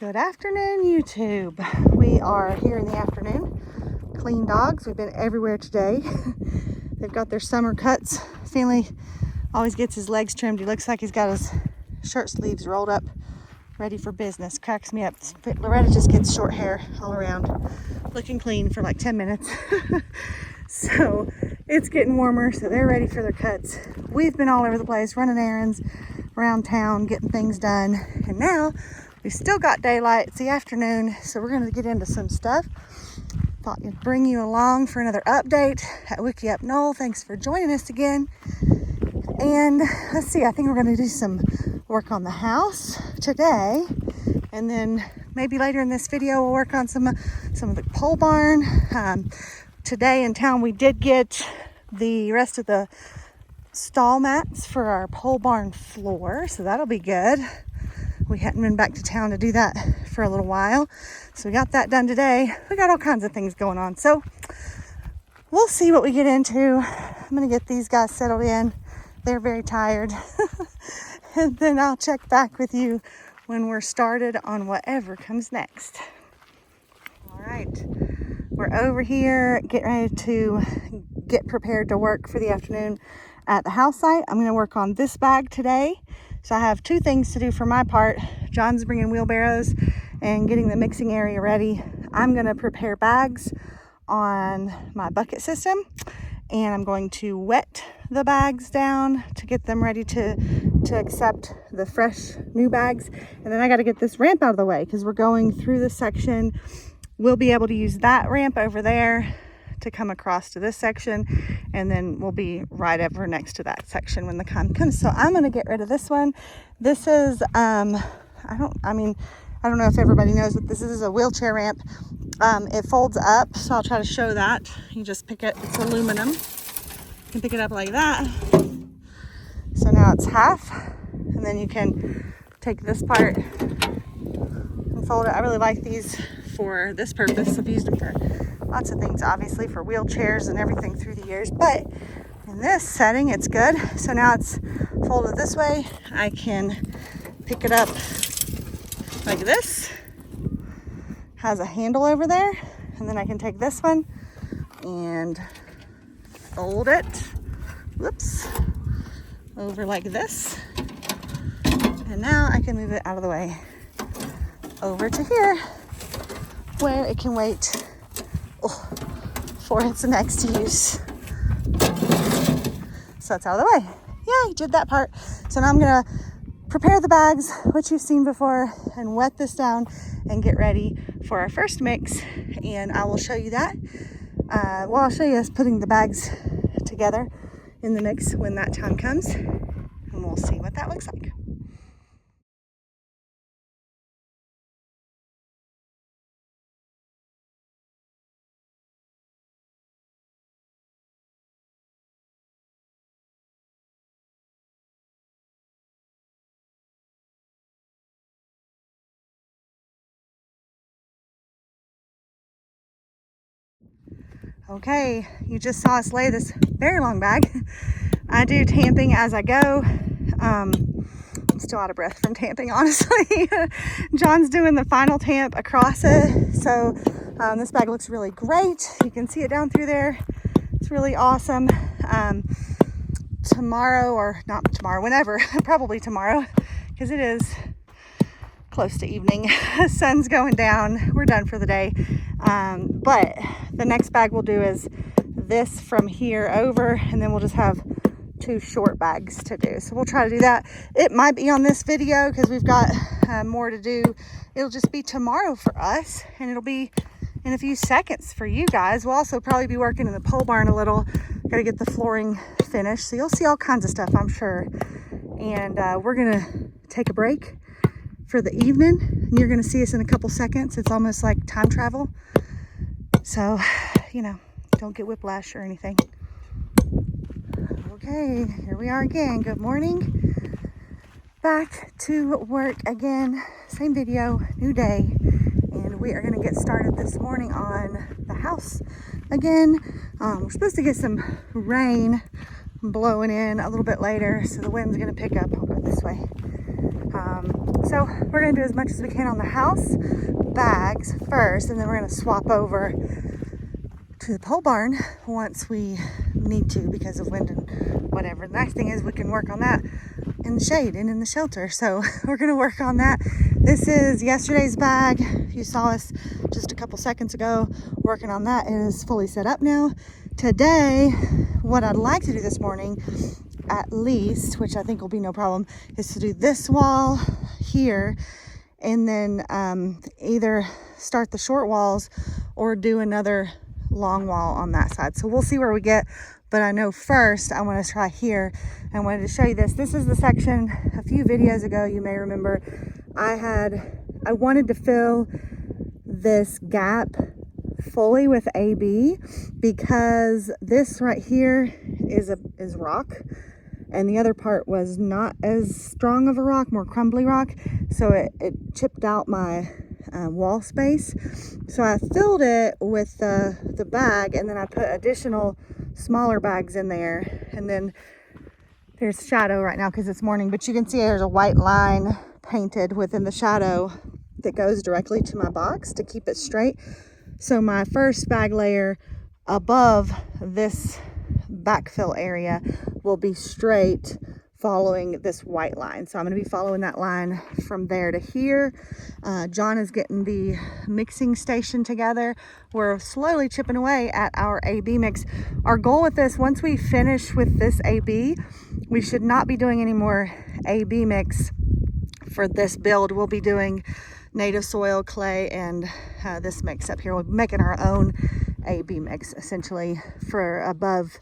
Good afternoon, YouTube. We are here in the afternoon. Clean dogs. We've been everywhere today. They've got their summer cuts. Finley always gets his legs trimmed. He looks like he's got his shirt sleeves rolled up, ready for business. Cracks me up. Loretta just gets short hair all around, looking clean for like 10 minutes. So it's getting warmer, so they're ready for their cuts. We've been all over the place, running errands around town, getting things done. And now we still got daylight. It's the afternoon, so we're going to get into some stuff. Thought I'd bring you along for another update at Wiki Up Knoll. Thanks for joining us again. And let's see, I think we're going to do some work on the house today, and then maybe later in this video we'll work on some of the pole barn. Today in town we did get the rest of the stall mats for our pole barn floor, so that'll be good. We hadn't been back to town to do that for a little while, so we got that done today. We got all kinds of things going on, so we'll see what we get into. I'm gonna get these guys settled in. They're very tired. And then I'll check back with you when we're started on whatever comes next. All right, we're over here getting ready to get prepared to work for the afternoon at the house site. I'm going to work on this bag today. So I have two things to do for my part. John's bringing wheelbarrows and getting the mixing area ready. I'm going to prepare bags on my bucket system, and I'm going to wet the bags down to get them ready to accept the fresh new bags. And then I got to get this ramp out of the way because we're going through this section. We'll be able to use that ramp over there to come across to this section, and then we'll be right over next to that section when the time comes. So I'm going to get rid of this one. This is I don't know if everybody knows, but this is a wheelchair ramp. It folds up, so I'll try to show that. You just pick it, it's aluminum. You can pick it up like that. So now it's half, and then you can take this part and fold it. I really like these for this purpose. I've used them for lots of things, obviously for wheelchairs and everything through the years, but in this setting it's good. So now it's folded this way. I can pick it up like this. Has a handle over there, and then I can take this one and fold it, whoops, over like this, and now I can move it out of the way over to here where it can wait for its next use. So it's out of the way. Yay, did that part. So now I'm gonna prepare the bags, which you've seen before, and wet this down and get ready for our first mix. And I will show you that. I'll show you us putting the bags together in the mix when that time comes, and we'll see what that looks like. Okay, you just saw us lay this very long bag. I do tamping as I go. I'm still out of breath from tamping, honestly. John's doing the final tamp across it. So this bag looks really great. You can see it down through there. It's really awesome. Tomorrow, or not tomorrow, whenever, probably tomorrow, because it is close to evening. The sun's going down. We're done for the day. But the next bag we'll do is this from here over, and then we'll just have two short bags to do. So we'll try to do that. It might be on this video because we've got more to do. It'll just be tomorrow for us, and it'll be in a few seconds for you guys. We'll also probably be working in the pole barn a little. Got to get the flooring finished. So you'll see all kinds of stuff, I'm sure. And we're going to take a break for the evening, and you're going to see us in a couple seconds. It's almost like time travel. So, you know, don't get whiplash or anything. Okay, here we are again. Good morning. Back to work again. Same video, new day. And we are going to get started this morning on the house again. We're supposed to get some rain blowing in a little bit later, so the wind's going to pick up. I'll go this way. So we're gonna do as much as we can on the house bags first, and then we're gonna swap over to the pole barn once we need to because of wind and whatever. The nice thing is we can work on that in the shade and in the shelter. So we're gonna work on that. This is yesterday's bag. You saw us just a couple seconds ago working on that. It is fully set up now. Today, what I'd like to do this morning, at least, which I think will be no problem, is to do this wall here and then either start the short walls or do another long wall on that side. So we'll see where we get, but I know first I want to try here. I wanted to show you this. This is the section a few videos ago, you may remember, I wanted to fill this gap fully with AB because this right here is rock, and the other part was not as strong of a rock, more crumbly rock, so it chipped out my wall space. So I filled it with the bag, and then I put additional smaller bags in there, and then there's shadow right now because it's morning, but you can see there's a white line painted within the shadow that goes directly to my box to keep it straight. So my first bag layer above this backfill area will be straight following this white line. So I'm going to be following that line from there to here. John is getting the mixing station together. We're slowly chipping away at our AB mix. Our goal with this, once we finish with this AB, we should not be doing any more AB mix for this build. We'll be doing native soil, clay, and this mix up here. We're making our own AB mix essentially for above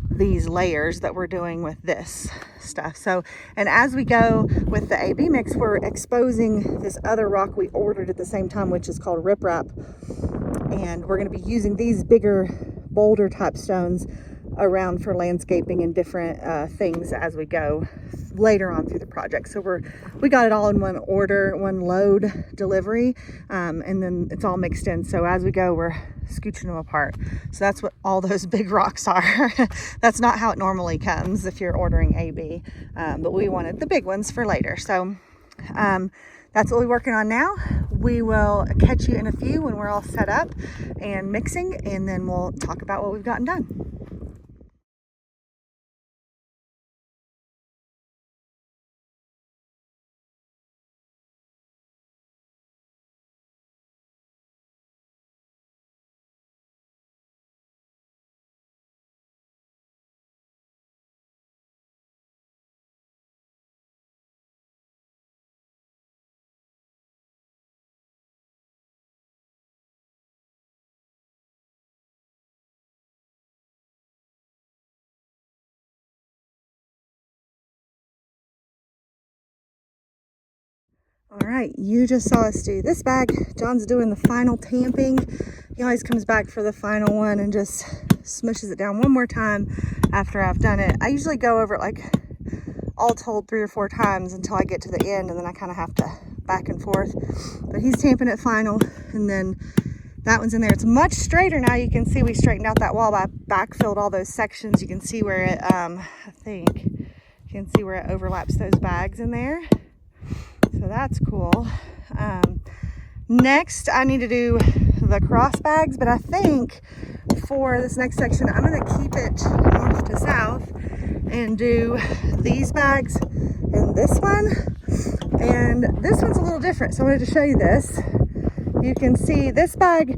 these layers that we're doing with this stuff. So, and as we go with the AB mix, we're exposing this other rock we ordered at the same time, which is called riprap, and we're going to be using these bigger boulder type stones around for landscaping and different things as we go later on through the project. So we got it all in one order, one load delivery, and then it's all mixed in. So as we go, we're scooching them apart. So that's what all those big rocks are. That's not how it normally comes if you're ordering AB, but we wanted the big ones for later. So that's what we're working on now. We will catch you in a few when we're all set up and mixing, and then we'll talk about what we've gotten done. All right, you just saw us do this bag. John's doing the final tamping. He always comes back for the final one and just smushes it down one more time after I've done it. I usually go over it like all told 3 or 4 times until I get to the end, and then I kind of have to back and forth. But he's tamping it final, and then that one's in there. It's much straighter now. You can see we straightened out that wall. I backfilled all those sections. You can see where it, I think you can see where it overlaps those bags in there. So that's cool. Next, I need to do the cross bags, but I think for this next section, I'm going to keep it north to south and do these bags and this one. And this one's a little different, so I wanted to show you this. You can see this bag,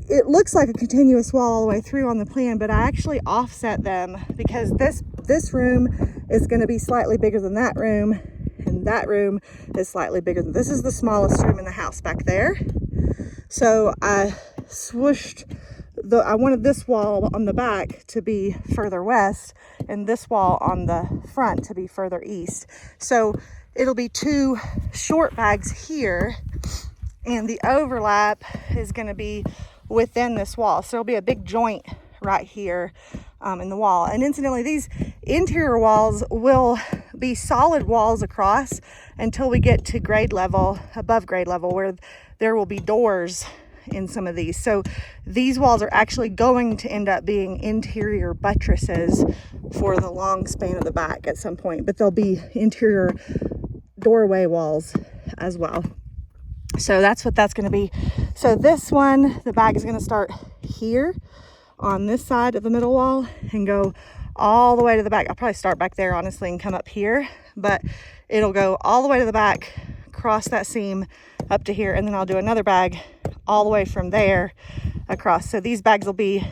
it looks like a continuous wall all the way through on the plan, but I actually offset them because this room is going to be slightly bigger than that room. And that room is slightly bigger than this. Is the smallest room in the house back there. So I swooshed I wanted this wall on the back to be further west and this wall on the front to be further east. So it'll be 2 short bags here, and the overlap is going to be within this wall. So it'll be a big joint right here in the wall. And incidentally, these interior walls will be solid walls across until we get to grade level, above grade level, where there will be doors in some of these. So these walls are actually going to end up being interior buttresses for the long span of the back at some point, but they'll be interior doorway walls as well. So that's what that's going to be. So this one, the bag is going to start here on this side of the middle wall and go all the way to the back. I'll probably start back there, honestly, and come up here, but it'll go all the way to the back, cross that seam up to here, and then I'll do another bag all the way from there across. So these bags will be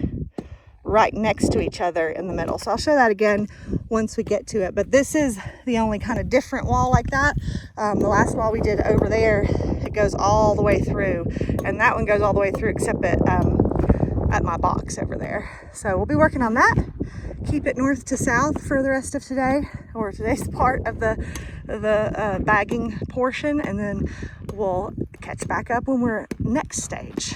right next to each other in the middle. So I'll show that again once we get to it. But this is the only kind of different wall like that. The last wall we did over there, it goes all the way through, and that one goes all the way through except at my box over there. So we'll be working on that. Keep it north to south for the rest of today, or today's part of the bagging portion, and then we'll catch back up when we're next stage.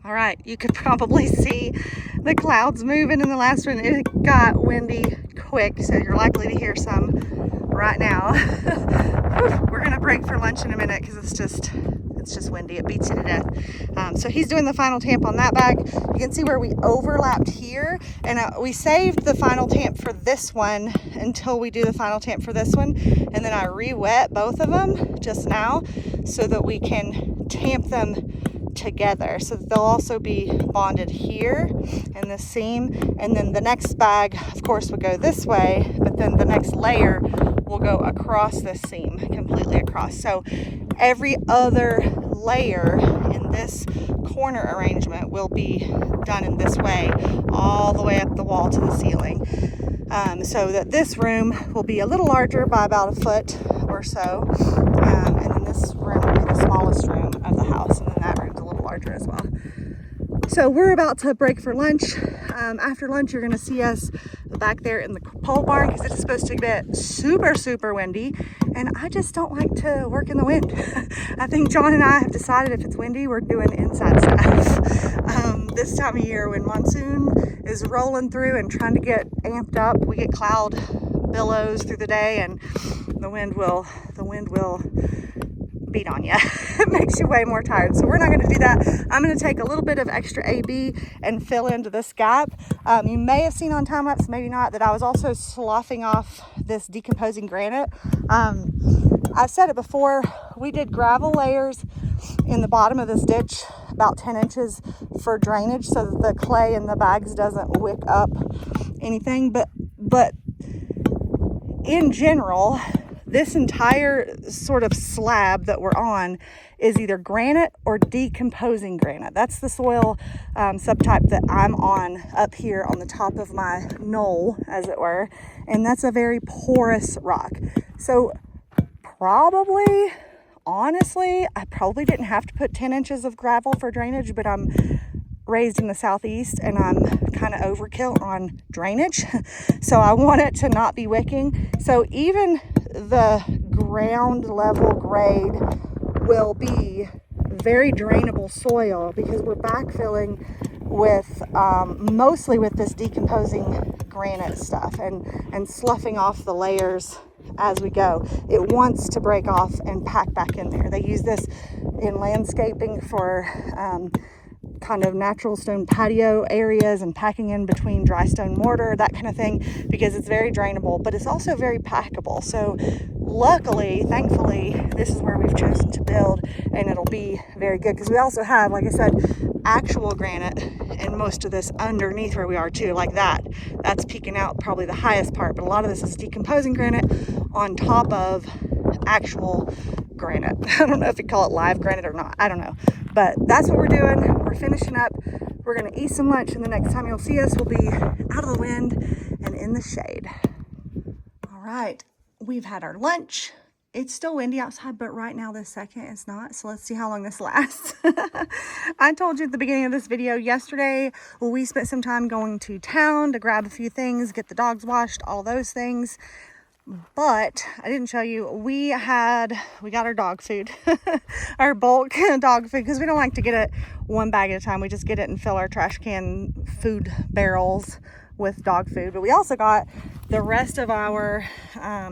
All right, you could probably see the clouds moving in the last one. It got windy quick, so you're likely to hear some right now. We're gonna break for lunch in a minute because it's just windy. It beats you to death. So he's doing the final tamp on that bag. You can see where we overlapped here, and we saved the final tamp for this one until we do the final tamp for this one, and then I re-wet both of them just now so that we can tamp them together, so that they'll also be bonded here in the seam. And then the next bag, of course, would go this way, but then the next layer will go across this seam, completely across. So every other layer in this corner arrangement will be done in this way, all the way up the wall to the ceiling. So that this room will be a little larger by about a foot or so, and then this room will be the smallest room of the house, and then that room's a little larger as well. So we're about to break for lunch. After lunch, you're going to see us back there in the pole barn because it's supposed to get super windy, and I just don't like to work in the wind. I think John and I have decided if it's windy, we're doing inside stuff. This time of year when monsoon is rolling through and trying to get amped up, we get cloud billows through the day, and the wind will beat on you. It makes you way more tired. So we're not going to do that. I'm going to take a little bit of extra AB and fill into this gap. You may have seen on time lapse, maybe not, that I was also sloughing off this decomposing granite. I've said it before, we did gravel layers in the bottom of this ditch about 10 inches for drainage so that the clay in the bags doesn't wick up anything. But in general, this entire sort of slab that we're on is either granite or decomposing granite. That's the soil subtype that I'm on up here on the top of my knoll, as it were. And that's a very porous rock. So probably, honestly, I probably didn't have to put 10 inches of gravel for drainage, but I'm raised in the southeast and I'm kind of overkill on drainage. So I want it to not be wicking. So even the ground level grade will be very drainable soil because we're backfilling with mostly with this decomposing granite stuff and sloughing off the layers as we go. It wants to break off and pack back in there. They use this in landscaping for kind of natural stone patio areas and packing in between dry stone mortar, that kind of thing, because it's very drainable, but it's also very packable. So luckily, thankfully, this is where we've chosen to build, and it'll be very good because we also have, like I said, actual granite and most of this underneath where we are too, like that's peeking out probably the highest part, but a lot of this is decomposing granite on top of actual granite. I don't know if you call it live granite or not, I don't know, but that's what we're doing. We're finishing up. We're gonna eat some lunch, and the next time you'll see us, we'll be out of the wind and in the shade. All right, we've had our lunch. It's still windy outside, but right now this second it's not. So let's see how long this lasts. I told you at the beginning of this video yesterday, we spent some time going to town to grab a few things, get the dogs washed, all those things. But I didn't show you, we got our dog food, our bulk dog food, because we don't like to get it one bag at a time. We just get it and fill our trash can food barrels with dog food. But we also got the rest of our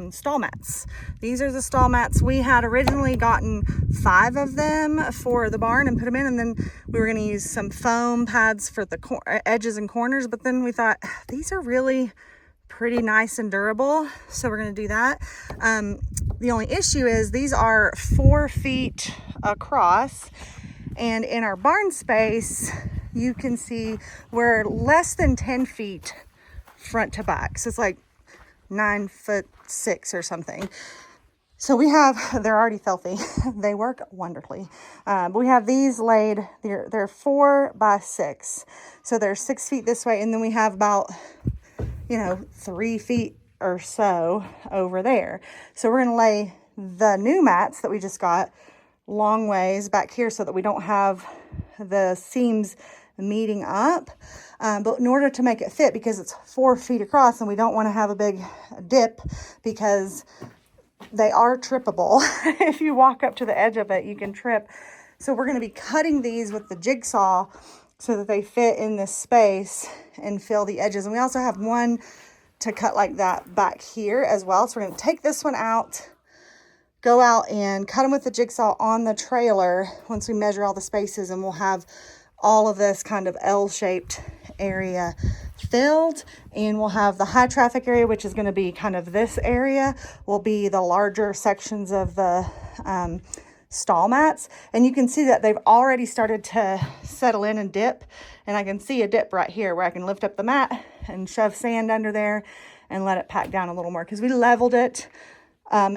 stall mats. These are the stall mats. We had originally gotten 5 of them for the barn and put them in, and then we were going to use some foam pads for the edges and corners. But then we thought, these are really pretty nice and durable, so we're going to do that. The only issue is these are 4 feet across, and in our barn space you can see we're less than 10 feet front to back, so it's like 9'6" or something. So they're already filthy. They work wonderfully. But we have these laid, they're 4 by 6, so they're 6 feet this way, and then we have about 3 feet or so over there. So we're going to lay the new mats that we just got long ways back here so that we don't have the seams meeting up. But in order to make it fit, because it's 4 feet across and we don't want to have a big dip, because they are trippable. If you walk up to the edge of it, you can trip. So we're going to be cutting these with the jigsaw so that they fit in this space and fill the edges. And we also have one to cut like that back here as well. So we're going to take this one out, go out and cut them with the jigsaw on the trailer once we measure all the spaces, and we'll have all of this kind of L-shaped area filled, and we'll have the high traffic area, which is going to be kind of this area, will be the larger sections of the stall mats. And you can see that they've already started to settle in and dip, and I can see a dip right here where I can lift up the mat and shove sand under there and let it pack down a little more, because we leveled it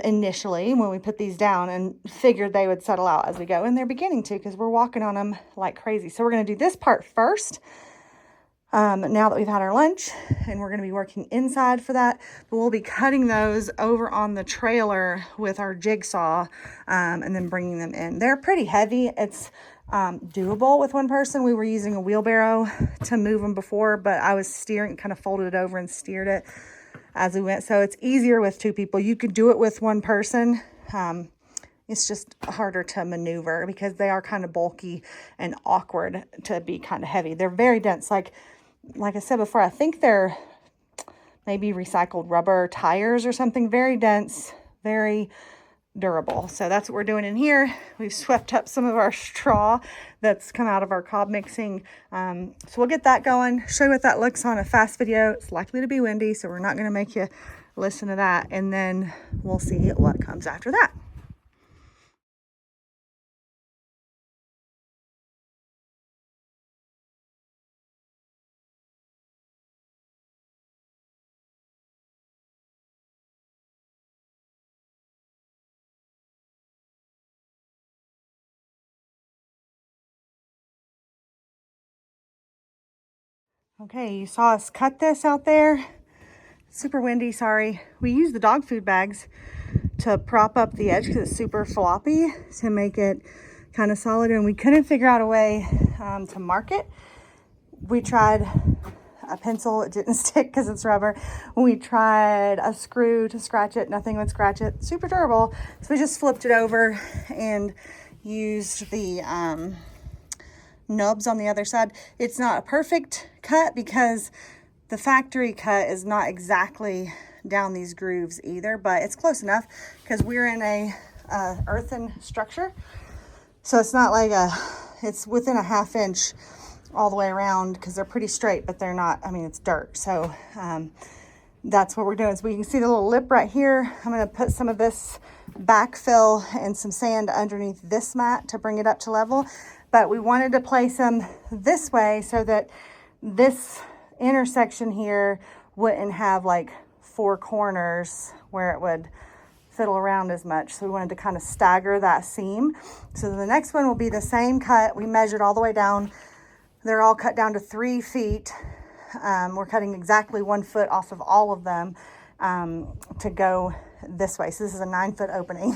initially when we put these down and figured they would settle out as we go, and they're beginning to, because we're walking on them like crazy. So we're going to do this part first, now that we've had our lunch, and we're going to be working inside for that. But we'll be cutting those over on the trailer with our jigsaw, and then bringing them in. They're pretty heavy. It's doable with one person. We were using a wheelbarrow to move them before, but I was steering, kind of folded it over and steered it as we went. So it's easier with 2 people. You could do it with one person. It's just harder to maneuver because they are kind of bulky and awkward to be kind of heavy. They're very dense. Like I said before, I think they're maybe recycled rubber tires or something. Very dense, very durable. So that's what we're doing in here. We've swept up some of our straw that's come out of our cob mixing. So we'll get that going, show you what that looks on a fast video. It's likely to be windy, so we're not going to make you listen to that. And then we'll see what comes after that. Okay, you saw us cut this out there. Super windy, sorry. We use the dog food bags to prop up the edge because it's super floppy to make it kind of solid, and we couldn't figure out a way to mark it. We tried a pencil, it didn't stick because it's rubber. We tried a screw to scratch it, nothing would scratch it. Super durable. So we just flipped it over and used the nubs on the other side. It's not a perfect cut because the factory cut is not exactly down these grooves either, but it's close enough because we're in a earthen structure. So it's not like it's within a 1/2 inch all the way around because they're pretty straight, but they're not, I mean, it's dirt. So that's what we're doing. So we can see the little lip right here. I'm going to put some of this backfill and some sand underneath this mat to bring it up to level. But we wanted to place them this way so that this intersection here wouldn't have like 4 corners where it would fiddle around as much. So we wanted to kind of stagger that seam. So the next one will be the same cut. We measured all the way down. They're all cut down to 3 feet. We're cutting exactly 1 foot off of all of them to go this way. So this is a 9-foot opening.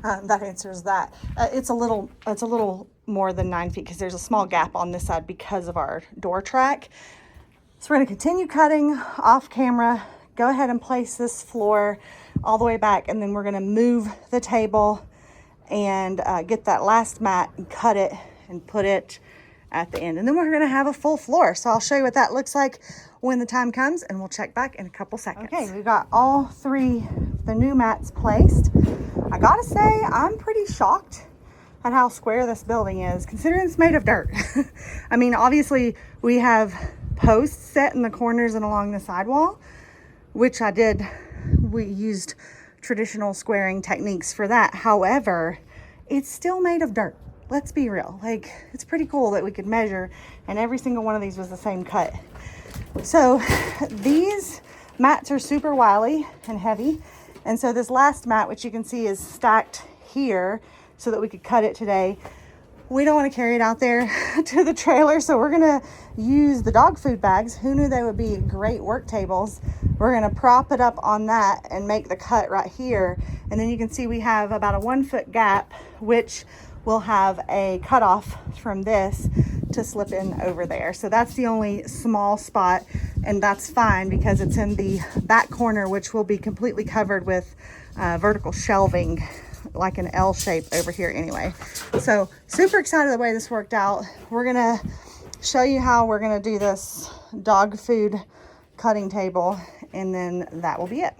That answers that. It's a little more than 9 feet because there's a small gap on this side because of our door track. So we're going to continue cutting off camera, go ahead and place this floor all the way back, and then we're gonna move the table and get that last mat and cut it and put it at the end. And then we're gonna have a full floor. So I'll show you what that looks like when the time comes, and we'll check back in a couple seconds. Okay, we've got all three the new mats placed. I gotta say, I'm pretty shocked at how square this building is, considering it's made of dirt. I mean, obviously we have posts set in the corners and along the sidewall, which we used traditional squaring techniques for that. However, it's still made of dirt. Let's be real. Like, it's pretty cool that we could measure and every single one of these was the same cut. So these mats are super wily and heavy. And so this last mat, which you can see is stacked here so that we could cut it today, we don't want to carry it out there to the trailer. So we're going to use the dog food bags. Who knew they would be great work tables? We're going to prop it up on that and make the cut right here. And then you can see we have about a 1 foot gap, which will have a cutoff from this to slip in over there. So that's the only small spot, and that's fine because it's in the back corner, which will be completely covered with vertical shelving, like an L shape over here anyway. So super excited the way this worked out. We're gonna show you how we're gonna do this dog food cutting table, and then that will be it.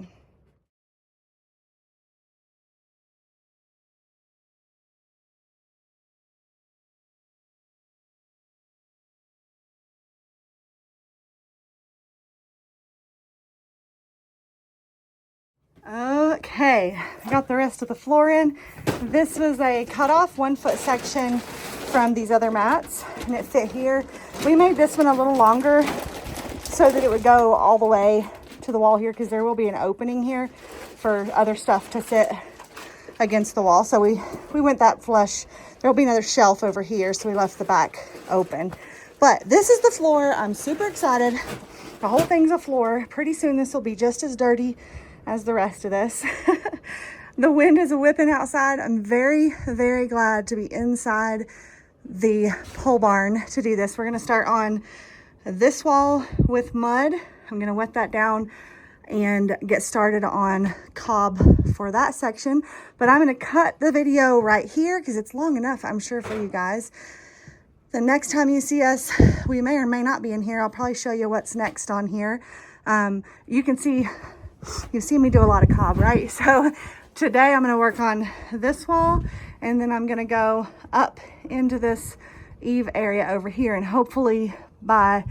Okay, I got the rest of the floor in. This was a cut off 1 foot section from these other mats, and it fit here. We made this one a little longer so that it would go all the way to the wall here, because there will be an opening here for other stuff to sit against the wall. So we went that flush. There'll be another shelf over here, so we left the back open. But this is the floor. I'm super excited. The whole thing's a floor. Pretty soon this will be just as dirty as the rest of this. The wind is whipping outside. I'm very, very glad to be inside the pole barn to do this. We're gonna start on this wall with mud. I'm gonna wet that down and get started on cob for that section. But I'm gonna cut the video right here because it's long enough, I'm sure, for you guys. The next time you see us, we may or may not be in here. I'll probably show you what's next on here. You can see, you've seen me do a lot of cob, right? So today I'm gonna work on this wall, and then I'm gonna go up into this eave area over here, and hopefully by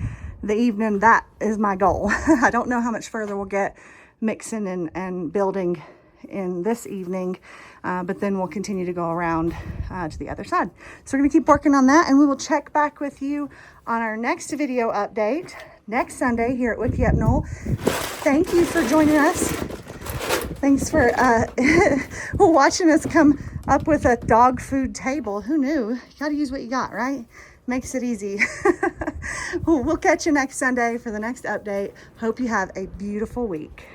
the evening, that is my goal. I don't know how much further we'll get mixing and building in this evening, but then we'll continue to go around to the other side. So we're gonna keep working on that, and we will check back with you on our next video update next Sunday here at Wickiup Knoll. Thank you for joining us. Thanks for watching us come up with a dog food table. Who knew? You gotta use what you got, right? Makes it easy. We'll catch you next Sunday for the next update. Hope you have a beautiful week.